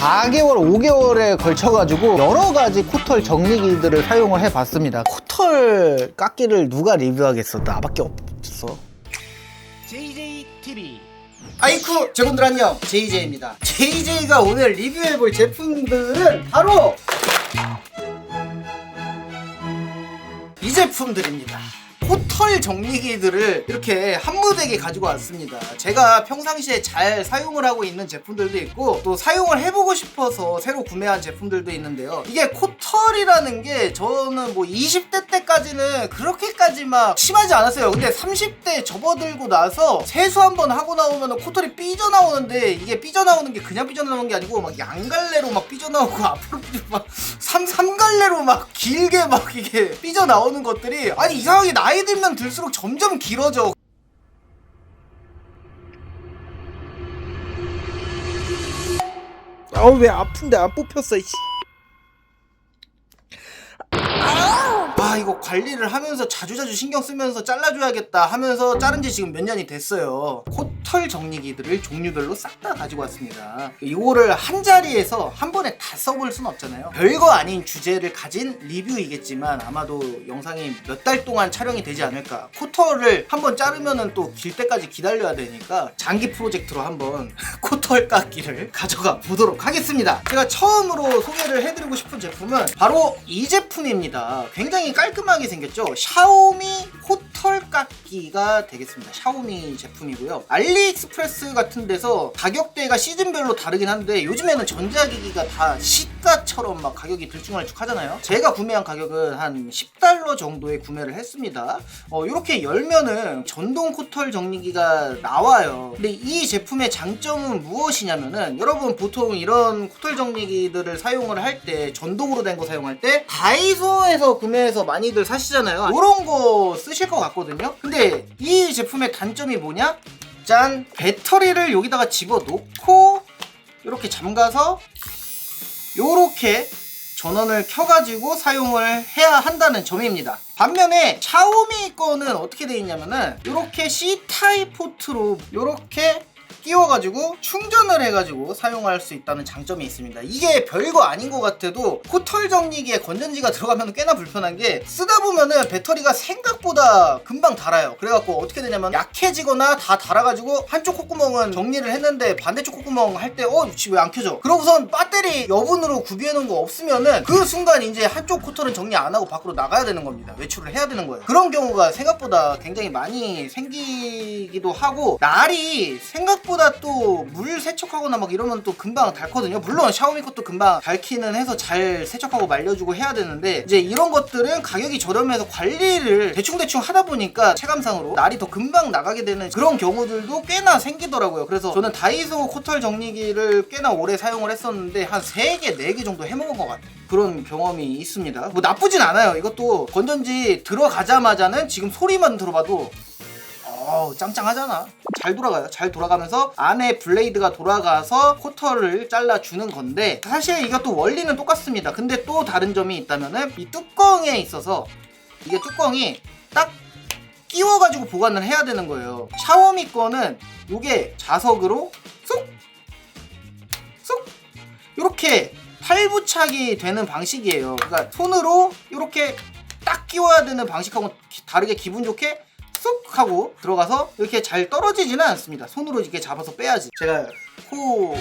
4개월, 5개월에 걸쳐가지고 여러 가지 코털 정리기들을 사용을 해봤습니다. 코털 깎기를 누가 리뷰하겠어? 나밖에 없어. JJTV 아이쿠 제분들 안녕, JJ입니다. JJ가 오늘 리뷰해볼 제품들은 바로 이 제품들입니다. 코털 정리기들을 이렇게 한 무대게 가지고 왔습니다. 제가 평상시에 잘 사용을 하고 있는 제품들도 있고 또 사용을 해보고 싶어서 새로 구매한 제품들도 있는데요. 이게 코털이라는 게 저는 뭐 20대 때까지는 그렇게까지 막 심하지 않았어요. 근데 30대 접어들고 나서 세수 한번 하고 나오면 코털이 삐져나오는데 이게 삐져나오는 게 그냥 삐져나오는 게 아니고 막 양갈래로 막 삐져나오고 앞으로 막 삼갈래로 막 길게 막 이게 삐져나오는 것들이 아니 이상하게 나이 들면 들수록 점점 길어져. 아우 왜 아픈데 안 뽑혔어. 아 이거 관리를 하면서 자주자주 신경 쓰면서 잘라줘야겠다 하면서 자른 지 지금 몇 년이 됐어요. 코털 정리기들을 종류별로 싹 다 가지고 왔습니다. 이거를 한 자리에서 한 번에 다 써볼 순 없잖아요. 별거 아닌 주제를 가진 리뷰이겠지만 아마도 영상이 몇 달 동안 촬영이 되지 않을까. 코털을 한번 자르면은 또 길 때까지 기다려야 되니까 장기 프로젝트로 한번 코털 깎기를 가져가 보도록 하겠습니다. 제가 처음으로 소개를 해드리고 싶은 제품은 바로 이 제품입니다. 굉장히 깔끔하게 생겼죠. 샤오미 코털 깎기가 되겠습니다. 샤오미 제품이고요. 알리익스프레스 같은 데서 가격대가 시즌별로 다르긴 한데 요즘에는 전자기기가 다 시가처럼 막 가격이 들쭉날쭉 하잖아요. 제가 구매한 가격은 한 10달러 정도에 구매를 했습니다. 이렇게 열면은 전동 코털 정리기가 나와요. 근데 이 제품의 장점은 무엇이냐면은 여러분 보통 이런 코털 정리기들을 사용을 할 때 전동으로 된 거 사용할 때 다이소에서 구매해서 많이들 사시잖아요. 이런 거 쓰실 것 같거든요. 근데 이 제품의 단점이 뭐냐? 짠! 배터리를 여기다가 집어넣고 이렇게 잠가서 요렇게 전원을 켜가지고 사용을 해야 한다는 점입니다. 반면에 샤오미 거는 어떻게 되어 있냐면은 이렇게 C타입 포트로 이렇게 끼워가지고 충전을 해가지고 사용할 수 있다는 장점이 있습니다. 이게 별거 아닌 것 같아도 코털 정리기에 건전지가 들어가면 꽤나 불편한 게 쓰다 보면은 배터리가 생각보다 금방 닳아요. 그래갖고 어떻게 되냐면 약해지거나 다 닳아가지고 한쪽 콧구멍은 정리를 했는데 반대쪽 콧구멍 할 때 왜 안 켜져? 그러고선 배터리 여분으로 구비해놓은 거 없으면은 그 순간 이제 한쪽 코털은 정리 안 하고 밖으로 나가야 되는 겁니다. 외출을 해야 되는 거예요. 그런 경우가 생각보다 굉장히 많이 생기기도 하고 날이 생각보다 또 물 세척하거나 막 이러면 또 금방 닳거든요. 물론 샤오미 것도 금방 닳기는 해서 잘 세척하고 말려주고 해야 되는데 이제 이런 것들은 가격이 저렴해서 관리를 대충대충 하다 보니까 체감상으로 날이 더 금방 나가게 되는 그런 경우들도 꽤나 생기더라고요. 그래서 저는 다이소 코털 정리기를 꽤나 오래 사용을 했었는데 한 3개, 4개 정도 해먹은 것 같아요. 그런 경험이 있습니다. 뭐 나쁘진 않아요. 이것도 건전지 들어가자마자는 지금 소리만 들어봐도 짱짱하잖아. 잘 돌아가요. 잘 돌아가면서 안에 블레이드가 돌아가서 코털을 잘라주는 건데 사실 이것도 원리는 똑같습니다. 근데 또 다른 점이 있다면은 이 뚜껑에 있어서 이게 뚜껑이 딱 끼워가지고 보관을 해야 되는 거예요. 샤오미 거는 이게 자석으로 쏙 이렇게 탈부착이 되는 방식이에요. 그러니까 손으로 이렇게 딱 끼워야 되는 방식하고 다르게 기분 좋게 쏙 하고 들어가서 이렇게 잘 떨어지지는 않습니다. 손으로 이렇게 잡아서 빼야지. 제가 코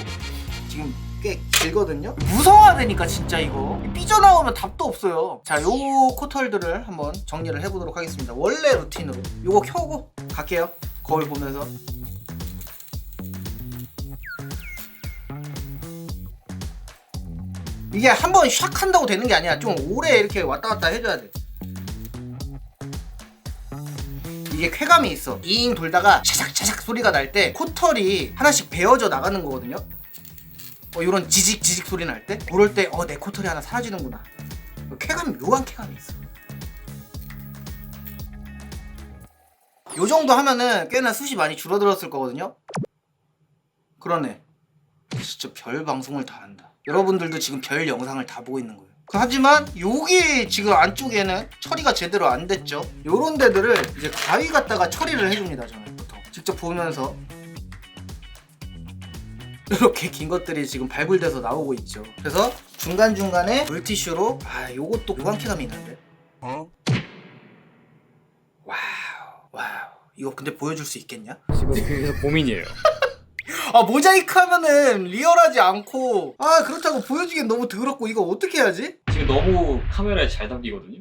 지금 꽤 길거든요. 무성화되니까 진짜 이거 삐져나오면 답도 없어요. 자, 요 코털들을 한번 정리를 해보도록 하겠습니다. 원래 루틴으로 요거 켜고 갈게요. 거울 보면서. 이게 한번 샥 한다고 되는 게 아니야. 좀 오래 이렇게 왔다 갔다 해줘야 돼. 이게 쾌감이 있어. 잉 돌다가 차삭차삭 소리가 날 때 코털이 하나씩 베어져 나가는 거거든요. 요런 지직 소리 날 때 그럴 때 내 코털이 하나 사라지는구나. 묘한 쾌감이 있어. 요 정도 하면은 꽤나 숱이 많이 줄어들었을 거거든요. 그러네. 진짜 별 방송을 다 한다. 여러분들도 지금 별 영상을 다 보고 있는 거예요. 하지만 여기 지금 안쪽에는 처리가 제대로 안 됐죠. 요런 데들을 이제 가위 갖다가 처리를 해줍니다. 저는 보통 직접 보면서 이렇게 긴 것들이 지금 발굴돼서 나오고 있죠. 그래서 중간중간에 물티슈로 요것도 무방쾌감이 있는데. 와우. 이거 근데 보여줄 수 있겠냐? 지금 그래서 고민이에요. 모자이크 하면은 리얼하지 않고 그렇다고 보여주기엔 너무 더럽고 이거 어떻게 해야지? 지금 너무 카메라에 잘 담기거든요.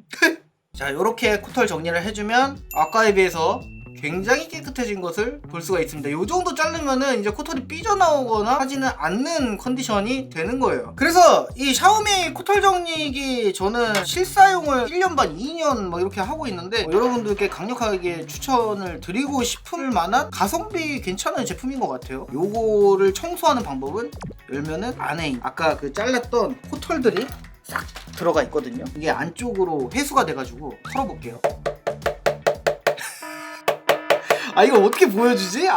자, 요렇게 코털 정리를 해주면 아까에 비해서 굉장히 깨끗해진 것을 볼 수가 있습니다. 요 정도 자르면은 이제 코털이 삐져나오거나 하지는 않는 컨디션이 되는 거예요. 그래서 이 샤오미 코털 정리기 저는 실사용을 1년 반, 2년 막 이렇게 하고 있는데 여러분들께 강력하게 추천을 드리고 싶을 만한 가성비 괜찮은 제품인 것 같아요. 요거를 청소하는 방법은 열면은 안에 아까 그 잘랐던 코털들이 싹 들어가 있거든요. 이게 안쪽으로 회수가 돼가지고 털어볼게요. 이거 어떻게 보여주지?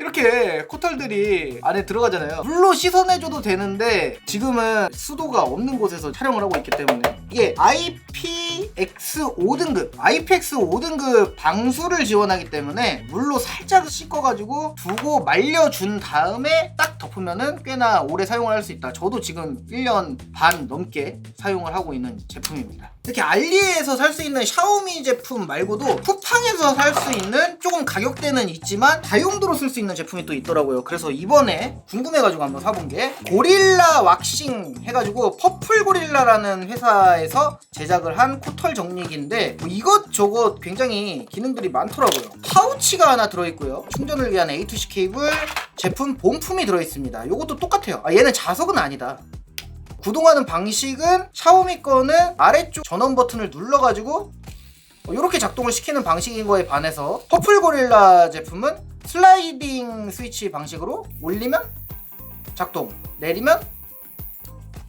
이렇게 코털들이 안에 들어가잖아요. 물로 씻어내줘도 되는데 지금은 수도가 없는 곳에서 촬영을 하고 있기 때문에 이게 IPX5등급 IPX5등급 방수를 지원하기 때문에 물로 살짝 씻어가지고 두고 말려준 다음에 딱 덮으면은 꽤나 오래 사용을 할 수 있다. 저도 지금 1년 반 넘게 사용을 하고 있는 제품입니다. 이렇게 알리에서 살 수 있는 샤오미 제품 말고도 쿠팡에서 살 수 있는 조금 가격대는 있지만 다용도로 쓸 수 있는 제품이 또 있더라고요. 그래서 이번에 궁금해가지고 한번 사본 게 고릴라 왁싱 해가지고 퍼플 고릴라라는 회사에서 제작을 한 코털 정리기인데 이것저것 굉장히 기능들이 많더라고요. 파우치가 하나 들어있고요. 충전을 위한 A2C 케이블, 제품 본품이 들어있습니다. 이것도 똑같아요. 얘는 자석은 아니다. 구동하는 방식은 샤오미 거는 아래쪽 전원 버튼을 눌러가지고 이렇게 작동을 시키는 방식인 거에 반해서 퍼플 고릴라 제품은 슬라이딩 스위치 방식으로 올리면 작동, 내리면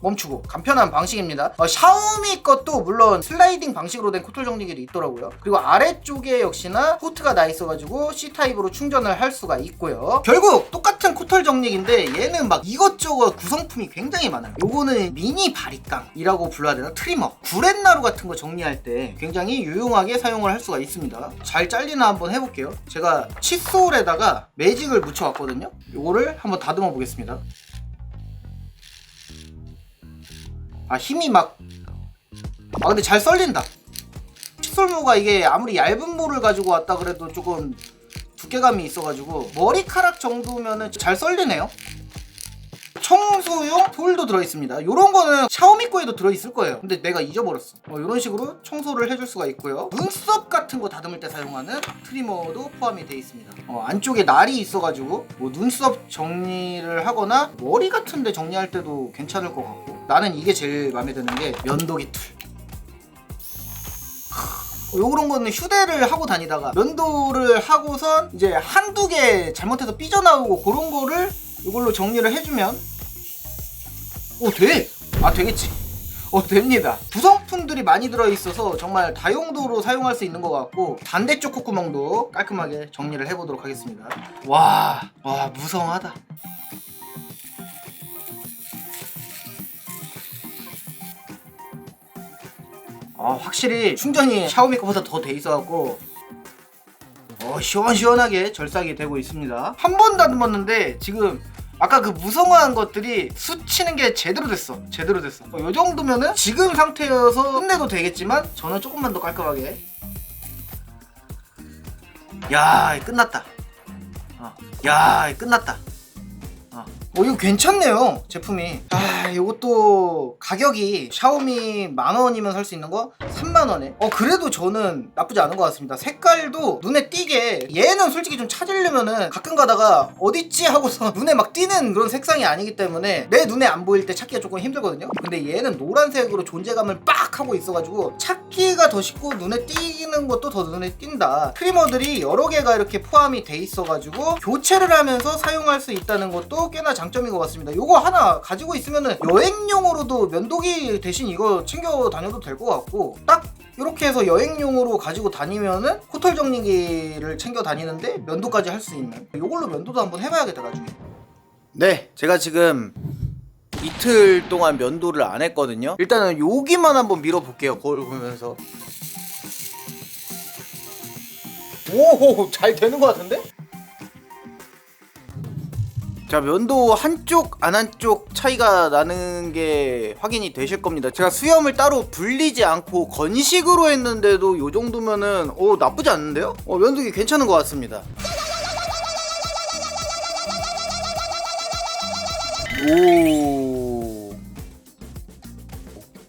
멈추고 간편한 방식입니다. 샤오미 것도 물론 슬라이딩 방식으로 된 코털 정리기도 있더라고요. 그리고 아래쪽에 역시나 포트가 나 있어가지고 C타입으로 충전을 할 수가 있고요. 결국 똑같은 코털 정리기인데 얘는 막 이것저것 구성품이 굉장히 많아요. 요거는 미니 바리깡이라고 불러야 되나? 트리머, 구렛나루 같은 거 정리할 때 굉장히 유용하게 사용을 할 수가 있습니다. 잘 잘리나 한번 해볼게요. 제가 칫솔에다가 매직을 묻혀왔거든요. 요거를 한번 다듬어 보겠습니다. 힘이 근데 잘 썰린다. 칫솔모가 이게 아무리 얇은 모를 가지고 왔다 그래도 조금 두께감이 있어가지고 머리카락 정도면은 잘 썰리네요. 청소용 톨도 들어있습니다. 요런 거는 샤오미 거에도 들어있을 거예요. 근데 내가 잊어버렸어. 이런 식으로 청소를 해줄 수가 있고요. 눈썹 같은 거 다듬을 때 사용하는 트리머도 포함이 되어 있습니다. 안쪽에 날이 있어가지고 눈썹 정리를 하거나 머리 같은 데 정리할 때도 괜찮을 것 같고, 나는 이게 제일 마음에 드는 게 면도기 툴. 요런 거는 휴대를 하고 다니다가 면도를 하고선 이제 한두 개 잘못해서 삐져나오고 그런 거를 이걸로 정리를 해주면 돼! 되겠지. 됩니다. 구성품들이 많이 들어있어서 정말 다용도로 사용할 수 있는 것 같고, 반대쪽 콧구멍도 깔끔하게 정리를 해보도록 하겠습니다. 와 무성하다. 확실히 충전이 샤오미 거보다 더 돼 있어갖고 시원시원하게 절삭이 되고 있습니다. 한 번 다듬었는데 지금 아까 그 무성화한 것들이 수치는 게 제대로 됐어. 요 정도면은 지금 상태여서 끝내도 되겠지만 저는 조금만 더 깔끔하게. 끝났다. 끝났다. 이거 괜찮네요, 제품이. 요것도 가격이 샤오미 10,000원이면 살 수 있는 거 30,000원에. 그래도 저는 나쁘지 않은 것 같습니다. 색깔도 눈에 띄게, 얘는 솔직히 좀 찾으려면은 가끔 가다가 어딨지 하고서 눈에 막 띄는 그런 색상이 아니기 때문에 내 눈에 안 보일 때 찾기가 조금 힘들거든요. 근데 얘는 노란색으로 존재감을 빡 하고 있어가지고 찾기가 더 쉽고 눈에 띄는 것도 더 눈에 띈다. 트리머들이 여러 개가 이렇게 포함이 돼 있어가지고 교체를 하면서 사용할 수 있다는 것도 꽤나 장점인 것 같습니다. 요거 하나 가지고 있으면은 여행용으로도 면도기 대신 이거 챙겨 다녀도 될 것 같고, 딱 이렇게 해서 여행용으로 가지고 다니면은 코털 정리기를 챙겨 다니는데 면도까지 할 수 있는, 요걸로 면도도 한번 해봐야겠다 나중에. 네, 제가 지금 이틀 동안 면도를 안 했거든요. 일단은 여기만 한번 밀어볼게요. 거울 보면서. 오, 잘 되는 것 같은데? 자, 면도 한쪽 안 한쪽 차이가 나는 게 확인이 되실 겁니다. 제가 수염을 따로 불리지 않고 건식으로 했는데도 요 정도면은 나쁘지 않는데요? 면도기 괜찮은 것 같습니다. 오,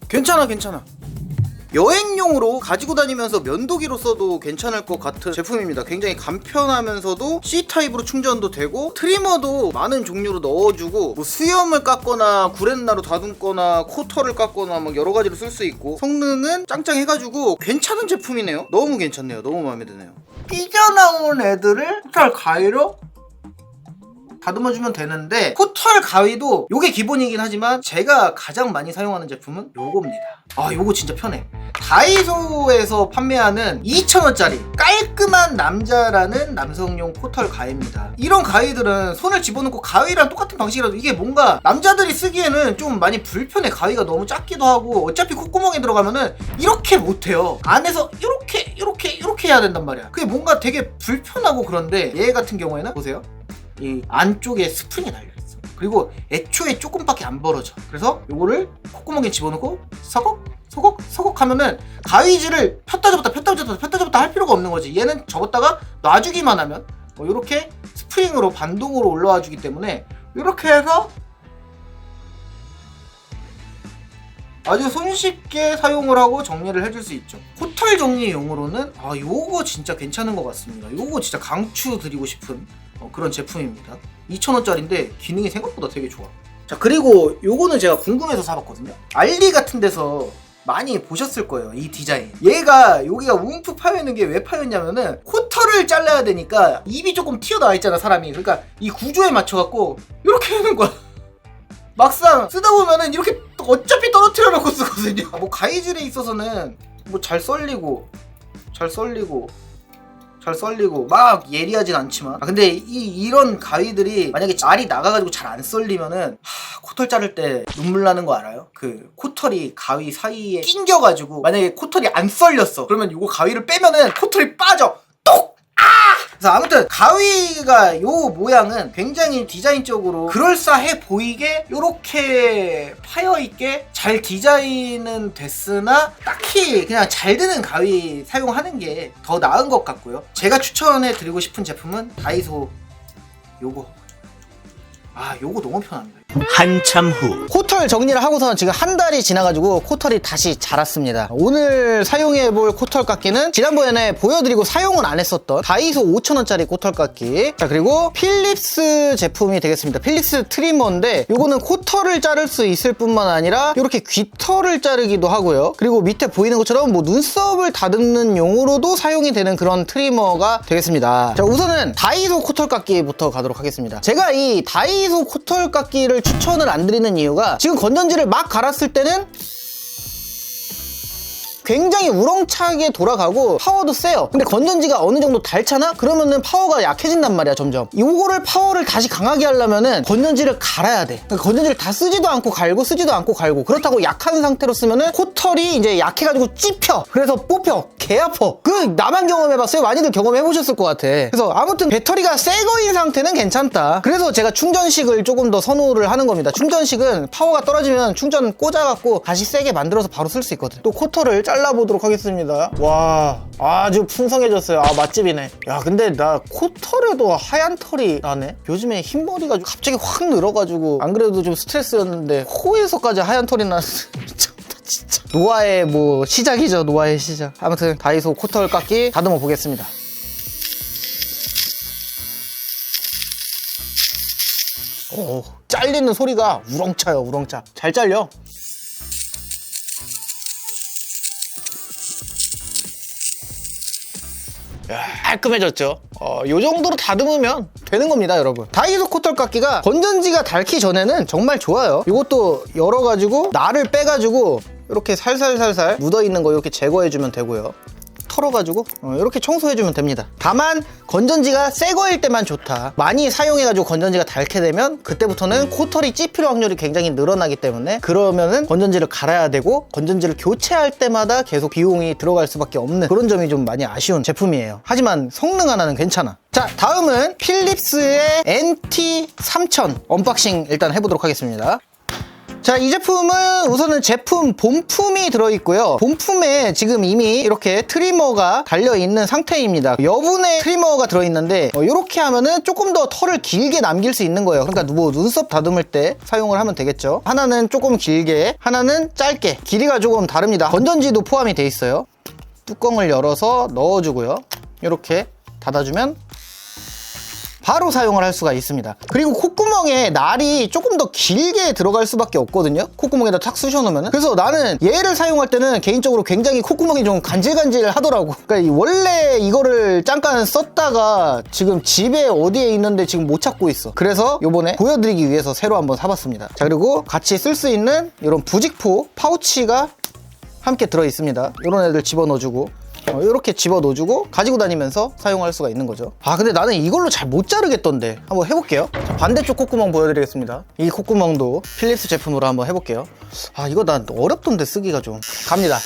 괜찮아. 여행용으로 가지고 다니면서 면도기로 써도 괜찮을 것 같은 제품입니다. 굉장히 간편하면서도 C타입으로 충전도 되고 트리머도 많은 종류로 넣어주고 뭐 수염을 깎거나 구렛나루 다듬거나 코털을 깎거나 막 여러 가지로 쓸 수 있고 성능은 짱짱해가지고 괜찮은 제품이네요. 너무 괜찮네요. 너무 마음에 드네요. 삐져나온 애들을 코털 가위로 다듬어주면 되는데 코털 가위도 요게 기본이긴 하지만 제가 가장 많이 사용하는 제품은 요겁니다. 요거 진짜 편해. 다이소에서 판매하는 2,000원짜리 깔끔한 남자라는 남성용 코털 가위입니다. 이런 가위들은 손을 집어넣고 가위랑 똑같은 방식이라도 이게 뭔가 남자들이 쓰기에는 좀 많이 불편해. 가위가 너무 작기도 하고 어차피 콧구멍에 들어가면은 이렇게 못해요. 안에서 이렇게 해야 된단 말이야. 그게 뭔가 되게 불편하고 그런데 얘 같은 경우에는 보세요. 이 안쪽에 스프링이 달려있어. 그리고 애초에 조금밖에 안 벌어져. 그래서 요거를 콧구멍에 집어넣고 서걱 하면은 가위질을 폈다 접었다 할 필요가 없는 거지. 얘는 접었다가 놔주기만 하면 요렇게 스프링으로 반동으로 올라와 주기 때문에 요렇게 해서 아주 손쉽게 사용을 하고 정리를 해줄 수 있죠. 코털 정리용으로는 요거 진짜 괜찮은 것 같습니다. 요거 진짜 강추 드리고 싶은 그런 제품입니다. 2,000원짜리인데 기능이 생각보다 되게 좋아. 자, 그리고 요거는 제가 궁금해서 사봤거든요. 알리 같은 데서 많이 보셨을 거예요, 이 디자인. 얘가 여기가 움푹 파여있는 게 왜 파였냐면은 코털을 잘라야 되니까 입이 조금 튀어나와 있잖아, 사람이. 그러니까 이 구조에 맞춰갖고 이렇게 하는 거야. 막상 쓰다 보면은 이렇게 어차피 떨어뜨려 놓고 쓰거든요. 뭐 가위질에 있어서는 뭐 잘 썰리고 막 예리하진 않지만 근데 이런 가위들이 만약에 알이 나가가지고 잘 안 썰리면은 코털 자를 때 눈물 나는 거 알아요? 그 코털이 가위 사이에 낑겨가지고 만약에 코털이 안 썰렸어 그러면 이거 가위를 빼면은 코털이 빠져 똑! 그래서 아무튼 가위가 요 모양은 굉장히 디자인적으로 그럴싸해 보이게 요렇게 파여있게 잘 디자인은 됐으나 딱히 그냥 잘 드는 가위 사용하는 게 더 나은 것 같고요. 제가 추천해 드리고 싶은 제품은 다이소 요거. 요거 너무 편합니다. 한참 후 코털 정리를 하고서는 지금 한 달이 지나가지고 코털이 다시 자랐습니다. 오늘 사용해볼 코털 깎기는 지난번에 보여드리고 사용은 안 했었던 다이소 5,000원짜리 코털 깎기. 자, 그리고 필립스 제품이 되겠습니다. 필립스 트리머인데 요거는 코털을 자를 수 있을 뿐만 아니라 이렇게 귀털을 자르기도 하고요. 그리고 밑에 보이는 것처럼 뭐 눈썹을 다듬는 용으로도 사용이 되는 그런 트리머가 되겠습니다. 자, 우선은 다이소 코털 깎기부터 가도록 하겠습니다. 제가 이 다이소 코털 깎기를 추천을 안 드리는 이유가 지금 건전지를 막 갈았을 때는 굉장히 우렁차게 돌아가고 파워도 세요. 근데 건전지가 어느 정도 닳잖아? 그러면은 파워가 약해진단 말이야, 점점. 요거를 파워를 다시 강하게 하려면은 건전지를 갈아야 돼. 그러니까 건전지를 다 쓰지도 않고 갈고 그렇다고 약한 상태로 쓰면은 코털이 이제 약해가지고 찝혀. 그래서 뽑혀. 개 아파. 나만 경험해봤어요? 많이들 경험해보셨을 것 같아. 그래서 아무튼 배터리가 새 거인 상태는 괜찮다. 그래서 제가 충전식을 조금 더 선호를 하는 겁니다. 충전식은 파워가 떨어지면 충전 꽂아갖고 다시 세게 만들어서 바로 쓸 수 있거든. 또 코털을 잘라보도록 하겠습니다. 와, 아주 풍성해졌어요. 맛집이네. 야, 근데 나 코털에도 하얀 털이 나네. 요즘에 흰머리가 갑자기 확 늘어가지고 안 그래도 좀 스트레스였는데 코에서까지 하얀 털이 나서 미쳤다 진짜. 노화의 시작이죠. 노화의 시작. 아무튼 다이소 코털 깎기 다듬어 보겠습니다. 잘리는 소리가 우렁차요. 우렁차. 잘 잘려. 깔끔해졌죠. 요 정도로 다듬으면 되는 겁니다, 여러분. 다이소 코털 깎기가 건전지가 닳기 전에는 정말 좋아요. 이것도 열어가지고 날을 빼가지고 이렇게 살살살살 묻어있는 거 이렇게 제거해주면 되고요. 털어가지고 이렇게 청소해주면 됩니다. 다만 건전지가 새 거일 때만 좋다. 많이 사용해가지고 건전지가 닳게 되면 그때부터는 코털이 찝힐 확률이 굉장히 늘어나기 때문에 그러면은 건전지를 갈아야 되고 건전지를 교체할 때마다 계속 비용이 들어갈 수밖에 없는 그런 점이 좀 많이 아쉬운 제품이에요. 하지만 성능 하나는 괜찮아. 자, 다음은 필립스의 NT3000 언박싱 일단 해보도록 하겠습니다. 자, 이 제품은 우선은 제품 본품이 들어있고요. 본품에 지금 이미 이렇게 트리머가 달려있는 상태입니다. 여분의 트리머가 들어있는데 이렇게 하면은 조금 더 털을 길게 남길 수 있는 거예요. 그러니까 뭐 눈썹 다듬을 때 사용을 하면 되겠죠. 하나는 조금 길게, 하나는 짧게. 길이가 조금 다릅니다. 건전지도 포함이 돼 있어요. 뚜껑을 열어서 넣어주고요. 이렇게 닫아주면 바로 사용을 할 수가 있습니다. 그리고 콧구멍에 날이 조금 더 길게 들어갈 수밖에 없거든요. 콧구멍에다 탁 쑤셔 놓으면. 그래서 나는 얘를 사용할 때는 개인적으로 굉장히 콧구멍이 좀 간질간질 하더라고. 그러니까 원래 이거를 잠깐 썼다가 지금 집에 어디에 있는데 지금 못 찾고 있어. 그래서 요번에 보여드리기 위해서 새로 한번 사봤습니다. 자, 그리고 같이 쓸 수 있는 이런 부직포 파우치가 함께 들어있습니다. 이런 애들 집어넣어주고 이렇게 집어넣어주고 가지고 다니면서 사용할 수가 있는 거죠. 아, 근데 나는 이걸로 잘 못 자르겠던데. 한번 해볼게요. 자, 반대쪽 콧구멍 보여드리겠습니다. 이 콧구멍도 필립스 제품으로 한번 해볼게요. 아, 이거 난 어렵던데 쓰기가 좀. 갑니다.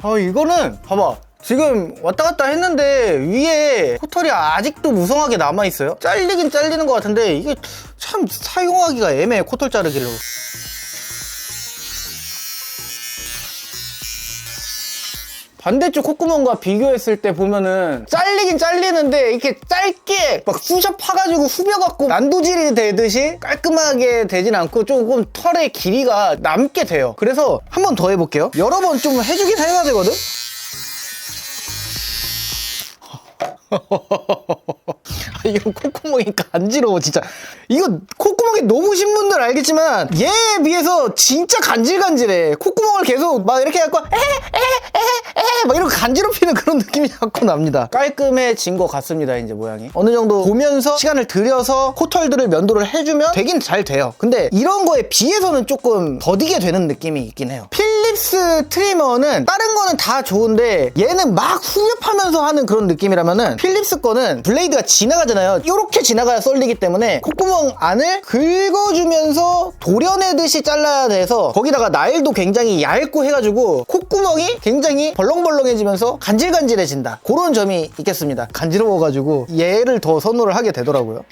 아, 이거는 봐봐. 지금 왔다 갔다 했는데 위에 코털이 아직도 무성하게 남아있어요. 잘리긴 잘리는 것 같은데 이게 참 사용하기가 애매해. 코털 자르기로. 반대쪽 콧구멍과 비교했을 때 보면은 잘리긴 잘리는데 이렇게 짧게 막 쑤셔 파가지고 후벼갖고 난도질이 되듯이 깔끔하게 되진 않고 조금 털의 길이가 남게 돼요. 그래서 한 번 더 해볼게요. 여러 번 좀 해주긴 해야 되거든. 이거 콧구멍이 간지러워 진짜. 이거 콧구멍이 높으신 분들 알겠지만 얘에 비해서 진짜 간질간질해. 콧구멍을 계속 막 이렇게 해갖고 막 이렇게 간지럽히는 그런 느낌이 자꾸 납니다. 깔끔해진 것 같습니다. 이제 모양이 어느 정도 보면서 시간을 들여서 코털들을 면도를 해주면 되긴 잘 돼요. 근데 이런 거에 비해서는 조금 더디게 되는 느낌이 있긴 해요. 필립스 트리머는 다른 거는 다 좋은데 얘는 막 후벼파면서 하는 그런 느낌이라면은 필립스 거는 블레이드가 지나가잖아요. 이렇게 지나가야 썰리기 때문에 콧구멍 안을 긁어주면서 도려내듯이 잘라야 돼서 거기다가 나일도 굉장히 얇고 해가지고 콧구멍이 굉장히 벌렁벌렁해지면서 간질간질해진다. 그런 점이 있겠습니다. 간지러워가지고 얘를 더 선호를 하게 되더라고요.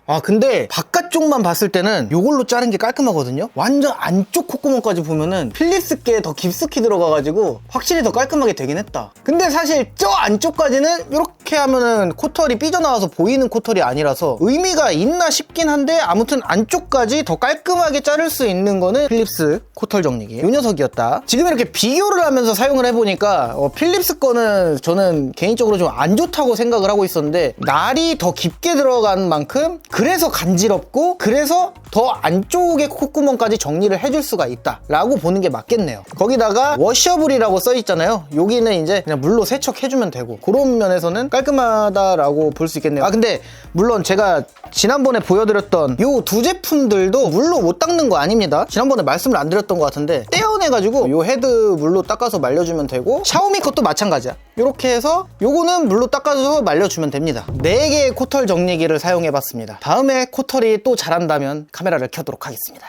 아, 근데 바깥쪽만 봤을 때는 이걸로 자른 게 깔끔하거든요. 완전 안쪽 콧구멍까지 보면은 필립스 게 더 깊숙이 들어가가지고 확실히 더 깔끔하게 되긴 했다. 근데 사실 저 안쪽까지는 이렇게 하면은 코털이 삐져나와서 보이는 코털이 아니라서 의미가 있나 싶긴 한데 아무튼 안쪽까지 더 깔끔하게 자를 수 있는 거는 필립스 코털 정리기 이 녀석이었다. 지금 이렇게 비교를 하면서 사용을 해보니까 필립스 거는 저는 개인적으로 좀 안 좋다고 생각을 하고 있었는데 날이 더 깊게 들어간 만큼 그래서 간지럽고 그래서 더 안쪽의 콧구멍까지 정리를 해줄 수가 있다 라고 보는 게 맞겠네요. 거기다가 워셔블이라고 써있잖아요. 여기는 이제 그냥 물로 세척해주면 되고 그런 면에서는 깔끔하다라고 볼 수 있겠네요. 아, 근데 물론 제가 지난번에 보여드렸던 요 두 제품들도 물로 못 닦는 거 아닙니다. 지난번에 말씀을 안 드렸던 것 같은데 떼어내가지고 요 헤드 물로 닦아서 말려주면 되고 샤오미 것도 마찬가지야. 이렇게 해서 요거는 물로 닦아서 말려주면 됩니다. 4개의 코털 정리기를 사용해봤습니다. 다음에 코털이 또 자란다면 카메라를 켜도록 하겠습니다.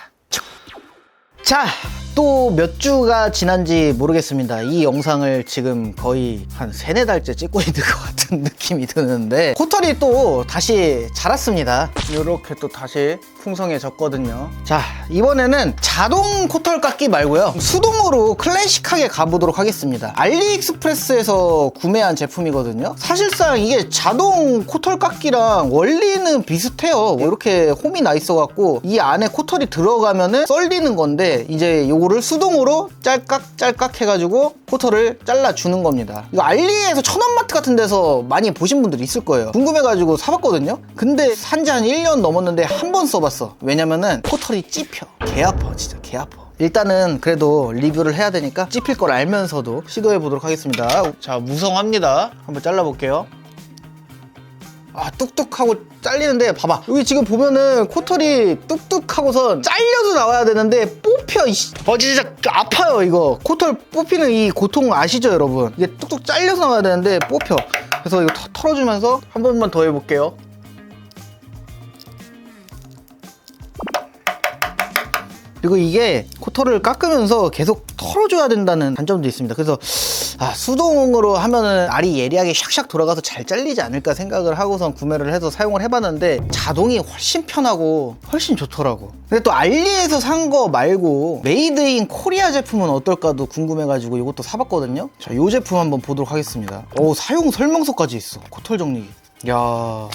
자, 또 몇 주가 지난지 모르겠습니다. 이 영상을 지금 거의 한 3-4달째 찍고 있는 것 같은 느낌이 드는데 코털이 또 다시 자랐습니다. 이렇게 또 다시 풍성해졌거든요. 자, 이번에는 자동 코털 깎기 말고요 수동으로 클래식하게 가보도록 하겠습니다. 알리익스프레스에서 구매한 제품이거든요. 사실상 이게 자동 코털 깎기랑 원리는 비슷해요. 이렇게 홈이 나 있어갖고 이 안에 코털이 들어가면은 썰리는 건데 이제 요거를 수동으로 짤깍짤깍 해가지고 코털을 잘라주는 겁니다. 이거 알리에서 천원마트 같은 데서 많이 보신 분들 있을 거예요. 궁금해가지고 사봤거든요. 근데 산지 한 1년 넘었는데 한 번 써봤어. 왜냐면은 코털이 찝혀. 개 아파, 진짜 개 아파. 일단은 그래도 리뷰를 해야 되니까 찝힐 걸 알면서도 시도해 보도록 하겠습니다. 자, 무성합니다. 한번 잘라볼게요. 뚝뚝하고 잘리는데 봐봐, 여기 지금 보면은 코털이 뚝뚝하고선 잘려서 나와야 되는데 뽑혀. 진짜 아파요. 이거 코털 뽑히는 이 고통 아시죠 여러분? 이게 뚝뚝 잘려서 나와야 되는데 뽑혀. 그래서 이거 털어주면서 한 번만 더 해볼게요. 그리고 이게 코털을 깎으면서 계속 털어줘야 된다는 단점도 있습니다. 그래서 수동으로 하면은 알이 예리하게 샥샥 돌아가서 잘 잘리지 않을까 생각을 하고선 구매를 해서 사용을 해봤는데 자동이 훨씬 편하고 훨씬 좋더라고. 근데 또 알리에서 산 거 말고 메이드 인 코리아 제품은 어떨까도 궁금해가지고 이것도 사봤거든요. 자, 이 제품 한번 보도록 하겠습니다. 사용 설명서까지 있어. 코털 정리기. 야,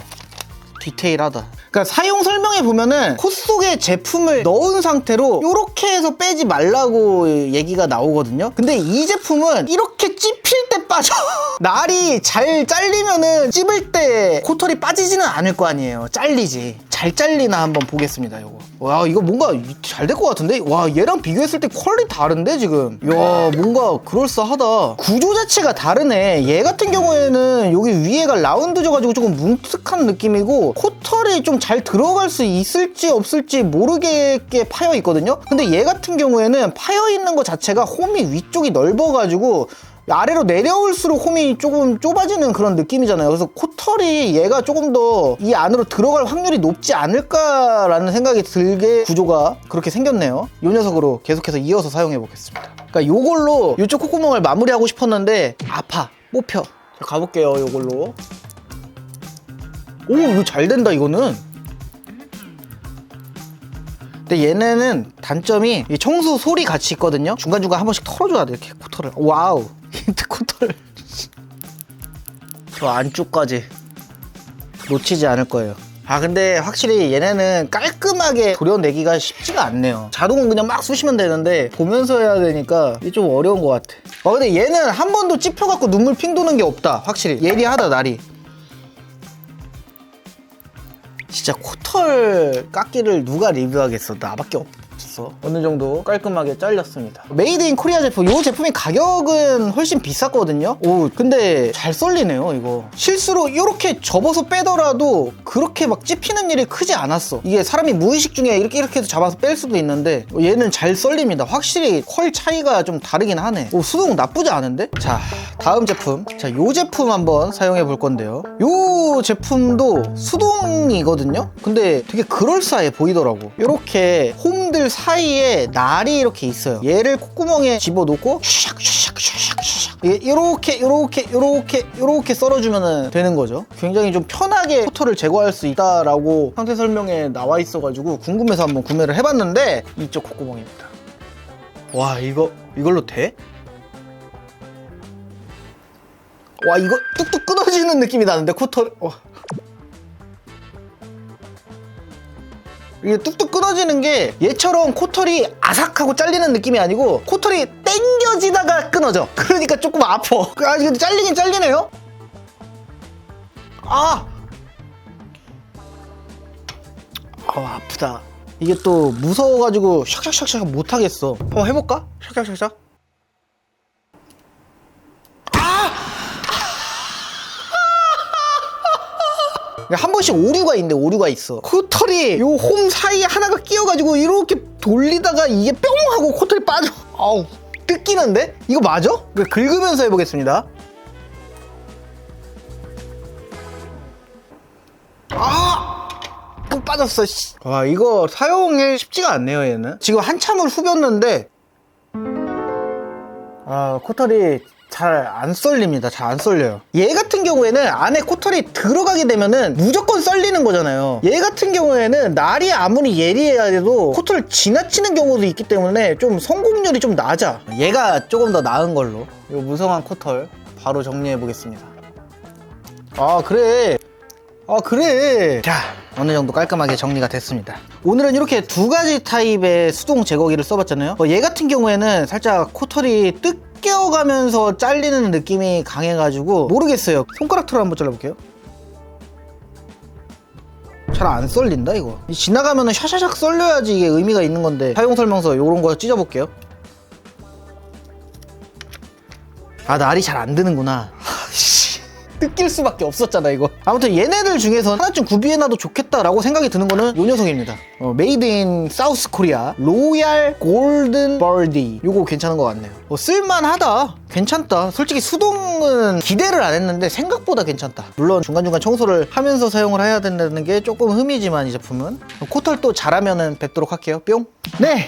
디테일하다. 그러니까 사용 설명에 보면은 코 속에 제품을 넣은 상태로 이렇게 해서 빼지 말라고 얘기가 나오거든요. 근데 이 제품은 이렇게 찝힐 때 빠져. 날이 잘 잘리면은 찝을 때 코털이 빠지지는 않을 거 아니에요. 잘리지. 잘 잘리나 한번 보겠습니다. 요거. 와, 이거 뭔가 잘 될 것 같은데? 와, 얘랑 비교했을 때 퀄리티 다른데 지금? 이야, 뭔가 그럴싸하다. 구조 자체가 다르네. 얘 같은 경우에는 여기 위에가 라운드 져가지고 조금 뭉툭한 느낌이고 코털이 좀 잘 들어갈 수 있을지 없을지 모르겠게 파여 있거든요. 근데 얘 같은 경우에는 파여 있는 것 자체가 홈이 위쪽이 넓어가지고 아래로 내려올수록 홈이 조금 좁아지는 그런 느낌이잖아요. 그래서 코털이 얘가 조금 더 이 안으로 들어갈 확률이 높지 않을까라는 생각이 들게 구조가 그렇게 생겼네요. 이 녀석으로 계속해서 이어서 사용해 보겠습니다. 그러니까 요걸로 이쪽 콧구멍을 마무리하고 싶었는데 아파, 뽑혀. 자, 가볼게요. 요걸로. 오, 이거 잘 된다 이거는. 근데 얘네는 단점이 이 청소 솔이 같이 있거든요. 중간중간 한 번씩 털어줘야 돼. 이렇게 코털을. 와우, 힌트 코털. 저 안쪽까지 놓치지 않을 거예요. 근데 확실히 얘네는 깔끔하게 도려내기가 쉽지가 않네요. 자동은 그냥 막 쑤시면 되는데 보면서 해야 되니까 이게 좀 어려운 것 같아. 근데 얘는 한 번도 찝혀갖고 눈물 핑 도는 게 없다. 확실히 예리하다 날이. 진짜 코털 깎기를 누가 리뷰하겠어. 나밖에 없어. 어느 정도 깔끔하게 잘렸습니다. 메이드 인 코리아 제품. 이 제품이 가격은 훨씬 비쌌거든요. 근데 잘 썰리네요 이거. 실수로 이렇게 접어서 빼더라도 그렇게 막 찝히는 일이 크지 않았어. 이게 사람이 무의식 중에 이렇게 해서 잡아서 뺄 수도 있는데 얘는 잘 썰립니다. 확실히 퀄 차이가 좀 다르긴 하네. 수동 나쁘지 않은데? 자, 다음 제품. 자, 요 제품 한번 사용해 볼 건데요. 요 제품도 수동이거든요. 근데 되게 그럴싸해 보이더라고. 이렇게 홈들 사이에 날이 이렇게 있어요. 얘를 콧구멍에 집어넣고 샥샥샥샥샥 이렇게 썰어주면 되는 거죠. 굉장히 좀 편하게 코털을 제거할 수 있다라고 상세 설명에 나와 있어가지고 궁금해서 한번 구매를 해봤는데 이쪽 콧구멍입니다. 와, 이걸로 돼? 와, 이거 뚝뚝 끊어지는 느낌이 나는데 코털. 이게 뚝뚝 끊어지는 게 얘처럼 코털이 아삭하고 잘리는 느낌이 아니고 코털이 땡겨지다가 끊어져. 그러니까 조금 아파. 근데 잘리긴 잘리네요. 아프다. 이게 또 무서워가지고 샥샥샥샥 못하겠어. 한번 해볼까? 샥샥샥샥. 한 번씩 오류가 있는데 오류가 있어. 코털이 요 홈 사이에 하나가 끼어가지고 이렇게 돌리다가 이게 뿅 하고 코털이 빠져. 아우, 뜯기는데? 이거 맞아? 긁으면서 해보겠습니다. 또 빠졌어. 와, 이거 사용이 쉽지가 않네요 얘는. 지금 한참을 후볐는데 코털이 잘 안 썰립니다. 잘 안 썰려요. 얘 같은 경우에는 안에 코털이 들어가게 되면은 무조건 썰리는 거잖아요. 얘 같은 경우에는 날이 아무리 예리해야 해도 코털을 지나치는 경우도 있기 때문에 좀 성공률이 좀 낮아. 얘가 조금 더 나은 걸로. 이 무성한 코털 바로 정리해 보겠습니다. 그래. 자, 어느 정도 깔끔하게 정리가 됐습니다. 오늘은 이렇게 두 가지 타입의 수동 제거기를 써봤잖아요. 얘 같은 경우에는 살짝 코털이 뜯겨가면서 잘리는 느낌이 강해가지고 모르겠어요. 손가락 털어 한번 잘라볼게요. 잘 안 썰린다 이거. 지나가면은 샤샤샥 썰려야지 이게 의미가 있는 건데 사용 설명서 요런 거 찢어볼게요. 날이 잘 안 드는구나. 뜯길 수밖에 없었잖아 이거. 아무튼 얘네들 중에서 하나쯤 구비해놔도 좋겠다라고 생각이 드는 거는 요 녀석입니다. 메이드 인 사우스 코리아 로얄 골든 버디. 요거 괜찮은 것 같네요. 쓸만하다. 괜찮다. 솔직히 수동은 기대를 안 했는데 생각보다 괜찮다. 물론 중간중간 청소를 하면서 사용을 해야 된다는 게 조금 흠이지만 이 제품은 코털 또 잘하면은 뵙도록 할게요. 뿅. 네,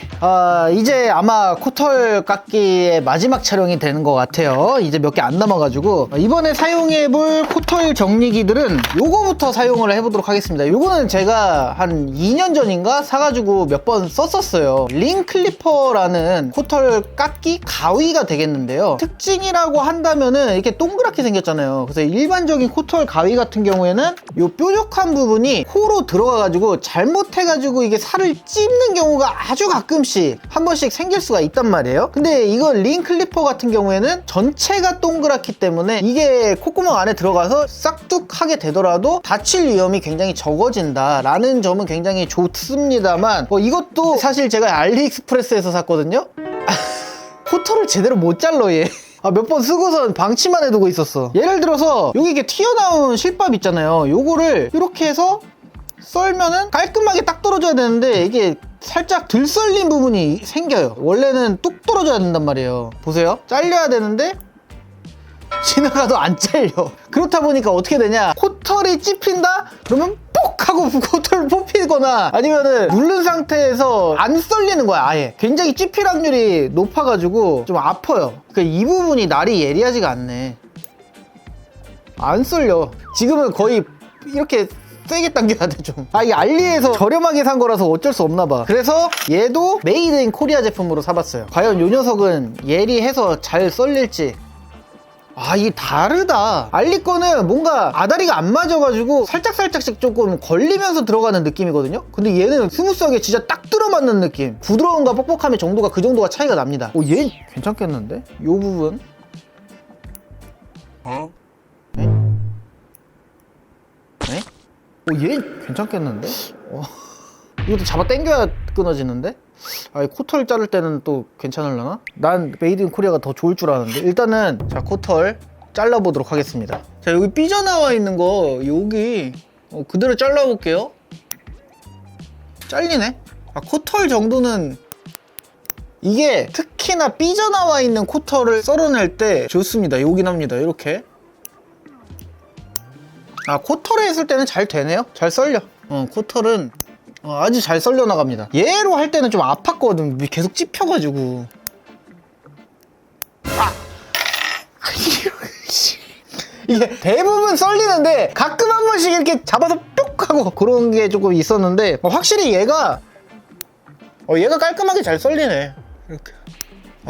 이제 아마 코털 깎기의 마지막 촬영이 되는 것 같아요. 이제 몇 개 안 남아가지고 이번에 사용해볼 코털 정리기들은 요거부터 사용을 해보도록 하겠습니다. 요거는 제가 한 2년 전인가 사가지고 몇 번 썼었어요. 링 클리퍼라는 코털 깎기 가위가 되겠는데요. 특징이라고 한다면은 이렇게 동그랗게 생겼잖아요. 그래서 일반적인 코털 가위 같은 경우에는 요 뾰족한 부분이 코로 들어가가지고 잘못해가지고 이게 살을 찝는 경우가 아주 가끔씩 한 번씩 생길 수가 있단 말이에요. 근데 이거 링 클리퍼 같은 경우에는 전체가 동그랗기 때문에 이게 콧구멍 안에 들어가서 싹둑하게 되더라도 다칠 위험이 굉장히 적어진다 라는 점은 굉장히 좋습니다만 이것도 사실 제가 알리익스프레스에서 샀거든요. 코털을 제대로 못 잘라 얘. 몇 번 쓰고선 방치만 해두고 있었어. 예를 들어서 여기 이렇게 튀어나온 실밥 있잖아요. 요거를 이렇게 해서 썰면은 깔끔하게 딱 떨어져야 되는데 이게 살짝 들 썰린 부분이 생겨요. 원래는 뚝 떨어져야 된단 말이에요. 보세요. 잘려야 되는데 지나가도 안 잘려. 그렇다 보니까 어떻게 되냐, 코털이 찝힌다? 그러면 뽁 하고 코털 뽑히거나 아니면은 누른 상태에서 안 썰리는 거야. 아예 굉장히 찝힐 확률이 높아가지고 좀 아파요. 그러니까 이 부분이 날이 예리하지가 않네. 안 썰려. 지금은 거의 이렇게 세게 당겨야 돼 좀. 이 알리에서 저렴하게 산 거라서 어쩔 수 없나 봐. 그래서 얘도 메이드 인 코리아 제품으로 사봤어요. 과연 요 녀석은 예리해서 잘 썰릴지. 이게 다르다. 알리 거는 뭔가 아다리가 안 맞아가지고 살짝살짝씩 조금 걸리면서 들어가는 느낌이거든요. 근데 얘는 스무스하게 진짜 딱 들어맞는 느낌. 부드러움과 뻑뻑함의 정도가 그 정도가 차이가 납니다. 얘 괜찮겠는데? 요 부분 네? 얘 괜찮겠는데? 이것도 잡아 당겨야 끊어지는데? 코털 자를 때는 또 괜찮으려나? 난 메이드 인 코리아가 더 좋을 줄 아는데. 일단은 자, 코털 잘라보도록 하겠습니다. 자, 여기 삐져나와 있는 거 여기 그대로 잘라볼게요. 잘리네? 코털 정도는 이게 특히나 삐져나와 있는 코털을 썰어낼 때 좋습니다. 여기 납니다. 이렇게. 코털에 했을 때는 잘 되네요. 잘 썰려. 코털은 아주 잘 썰려 나갑니다. 얘로 할 때는 좀 아팠거든. 계속 찝혀가지고. 이게 대부분 썰리는데 가끔 한 번씩 이렇게 잡아서 뿅 하고 그런 게 조금 있었는데 확실히 얘가 깔끔하게 잘 썰리네. 이렇게.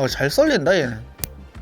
잘 썰린다 얘는.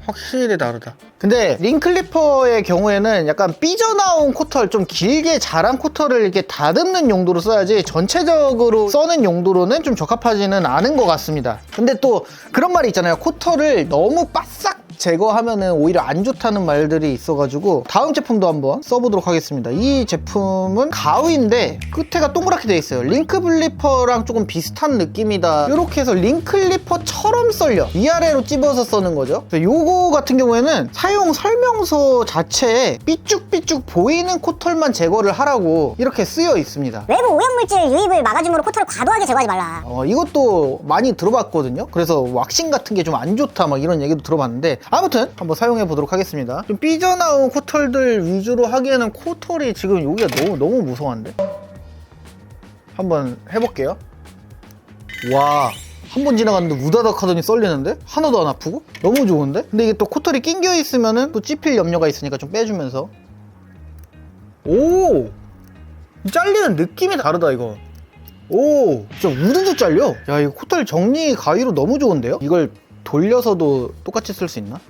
확실히 다르다. 근데 링클리퍼의 경우에는 약간 삐져나온 코털, 좀 길게 자란 코털을 이렇게 다듬는 용도로 써야지 전체적으로 써는 용도로는 좀 적합하지는 않은 것 같습니다. 근데 또 그런 말이 있잖아요. 코털을 너무 바싹 제거하면은 오히려 안 좋다는 말들이 있어가지고 다음 제품도 한번 써보도록 하겠습니다. 이 제품은 가위인데 끝에가 동그랗게 돼 있어요. 링클리퍼랑 조금 비슷한 느낌이다. 이렇게 해서 링클리퍼처럼 썰려. 위아래로 찝어서 써는 거죠. 요거 같은 경우에는 사용 설명서 자체에 삐쭉삐쭉 보이는 코털만 제거를 하라고 이렇게 쓰여 있습니다. 외부 오염물질 유입을 막아줌으로 코털을 과도하게 제거하지 말라. 이것도 많이 들어봤거든요. 그래서 왁싱 같은 게 좀 안 좋다 막 이런 얘기도 들어봤는데 아무튼 한번 사용해 보도록 하겠습니다. 좀 삐져나온 코털들 위주로 하기에는 코털이 지금 여기가 너무 무서운데? 한번 해볼게요. 와, 한 번 지나갔는데 우다닥 하더니 썰리는데? 하나도 안 아프고? 너무 좋은데? 근데 이게 또 코털이 낑겨 있으면은 또 찝힐 염려가 있으니까 좀 빼주면서. 오! 잘리는 느낌이 다르다 이거. 오! 진짜 우르르 잘려. 야, 이거 코털 정리 가위로 너무 좋은데요? 이걸 돌려서도 똑같이 쓸 수 있나?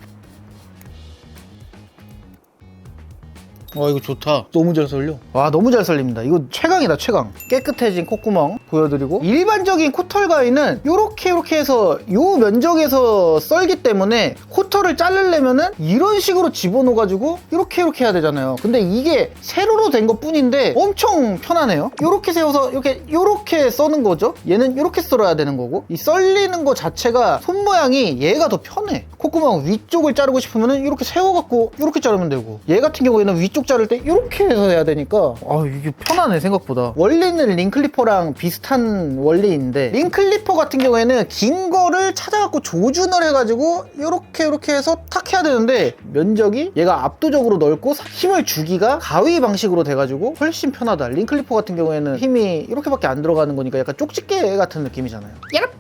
와 이거 좋다. 너무 잘 썰려. 와 너무 잘 썰립니다. 이거 최강이다 최강. 깨끗해진 콧구멍 보여드리고, 일반적인 코털 가위는 요렇게 해서 요 면적에서 썰기 때문에 코털을 자르려면은 이런 식으로 집어넣어가지고 이렇게 해야 되잖아요. 근데 이게 세로로 된 것 뿐인데 엄청 편하네요. 요렇게 세워서 요렇게 써는 거죠. 얘는 요렇게 썰어야 되는 거고, 이 썰리는 거 자체가 손 모양이 얘가 더 편해. 콧구멍 위쪽을 자르고 싶으면은 이렇게 세워갖고 이렇게 자르면 되고, 얘 같은 경우에는 위쪽 자를 때 이렇게 해서 해야 되니까 이게 편하네 생각보다. 원리는 링클리퍼랑 비슷한 원리인데, 링클리퍼 같은 경우에는 긴 거를 찾아갖고 조준을 해가지고 이렇게 해서 탁 해야 되는데, 면적이 얘가 압도적으로 넓고 힘을 주기가 가위 방식으로 돼가지고 훨씬 편하다. 링클리퍼 같은 경우에는 힘이 이렇게밖에 안 들어가는 거니까 약간 쪽집게 같은 느낌이잖아요. 야랍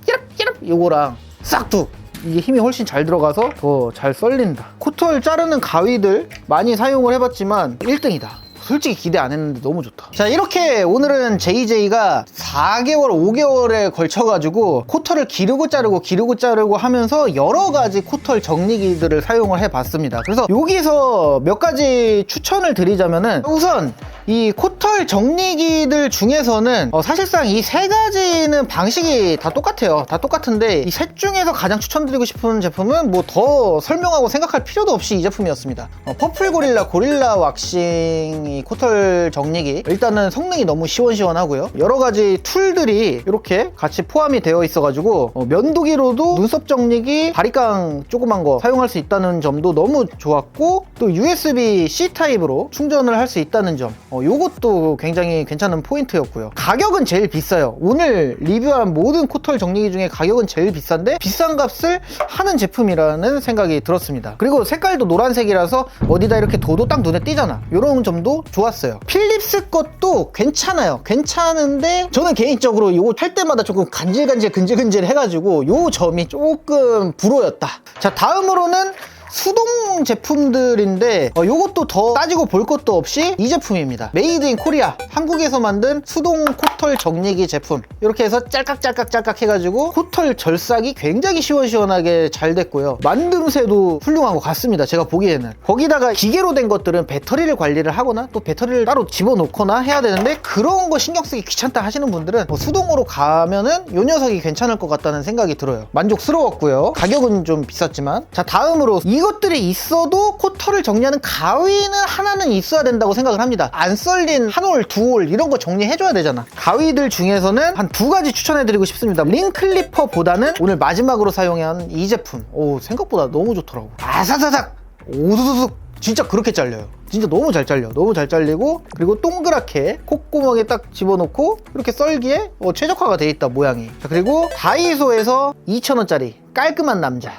요거랑 싹둑 이게 힘이 훨씬 잘 들어가서 더 잘 썰린다. 코털 자르는 가위들 많이 사용을 해봤지만 1등이다. 솔직히 기대 안 했는데 너무 좋다. 자, 이렇게 오늘은 JJ가 4개월, 5개월에 걸쳐가지고 코털을 기르고 자르고 하면서 여러 가지 코털 정리기들을 사용을 해봤습니다. 그래서 여기서 몇 가지 추천을 드리자면은, 우선 이 코털 정리기들 중에서는 사실상 이 세 가지는 방식이 다 똑같아요. 다 똑같은데 이 셋 중에서 가장 추천드리고 싶은 제품은 뭐 더 설명하고 생각할 필요도 없이 이 제품이었습니다. 퍼플 고릴라 왁싱 코털 정리기, 일단은 성능이 너무 시원시원하고요. 여러 가지 툴들이 이렇게 같이 포함이 되어 있어가지고 면도기로도 눈썹 정리기, 바리깡 조그만 거 사용할 수 있다는 점도 너무 좋았고, 또 USB-C 타입으로 충전을 할 수 있다는 점, 요것도 굉장히 괜찮은 포인트였고요. 가격은 제일 비싸요. 오늘 리뷰한 모든 코털 정리기 중에 가격은 제일 비싼데 비싼 값을 하는 제품이라는 생각이 들었습니다. 그리고 색깔도 노란색이라서 어디다 이렇게 둬도 딱 눈에 띄잖아. 이런 점도 좋았어요. 필립스 것도 괜찮아요. 괜찮은데 저는 개인적으로 이거 할 때마다 조금 근질근질 해가지고 요 점이 조금 불호였다. 자, 다음으로는 수동 제품들인데 요것도 더 따지고 볼 것도 없이 이 제품입니다. 메이드 인 코리아, 한국에서 만든 수동 코털 정리기 제품. 이렇게 해서 짤깍 해가지고 코털 절삭이 굉장히 시원시원하게 잘 됐고요. 만듦새도 훌륭한 것 같습니다, 제가 보기에는. 거기다가 기계로 된 것들은 배터리를 관리를 하거나 또 배터리를 따로 집어넣거나 해야 되는데, 그런 거 신경 쓰기 귀찮다 하시는 분들은 수동으로 가면은 요 녀석이 괜찮을 것 같다는 생각이 들어요. 만족스러웠고요. 가격은 좀 비쌌지만. 자, 다음으로 이것들이 있어도 코털을 정리하는 가위는 하나는 있어야 된다고 생각을 합니다. 안 썰린 한 올, 두 올 이런 거 정리해줘야 되잖아. 가위들 중에서는 한 2가지 추천해드리고 싶습니다. 링클리퍼보다는 오늘 마지막으로 사용한 이 제품. 생각보다 너무 좋더라고. 아사사삭 오두두둑 진짜 그렇게 잘려요. 진짜 너무 잘 잘려. 너무 잘 잘리고, 그리고 동그랗게 콧구멍에 딱 집어넣고 이렇게 썰기에 최적화가 돼 있다, 모양이. 자, 그리고 다이소에서 2,000원짜리 깔끔한 남자,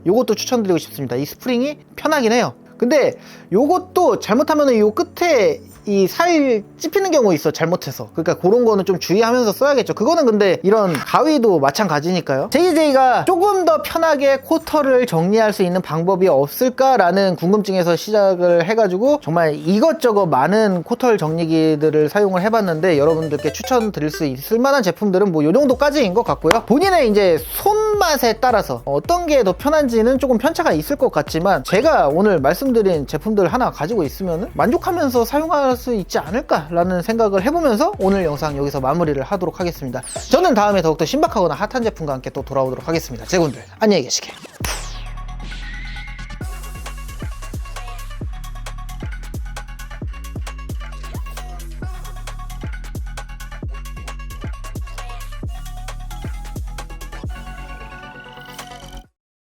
요것도 추천드리고 싶습니다. 이 스프링이 편하긴 해요. 근데 요것도 잘못하면 요 끝에 이 살 찝히는 경우 있어, 잘못해서. 그러니까 그런 거는 좀 주의하면서 써야겠죠. 그거는 근데 이런 가위도 마찬가지니까요. JJ가 조금 더 편하게 코털을 정리할 수 있는 방법이 없을까라는 궁금증에서 시작을 해가지고 정말 이것저것 많은 코털 정리기들을 사용을 해봤는데, 여러분들께 추천드릴 수 있을 만한 제품들은 뭐 요 정도까지인 것 같고요. 본인의 이제 손맛에 따라서 어떤 게 더 편한지는 조금 편차가 있을 것 같지만, 제가 오늘 말씀드린 제품들 하나 가지고 있으면 만족하면서 사용할 수 있지 않을까라는 생각을 해보면서 오늘 영상 여기서 마무리를 하도록 하겠습니다. 저는 다음에 더욱더 신박하거나 핫한 제품과 함께 또 돌아오도록 하겠습니다. 제군들 안녕히 계시게.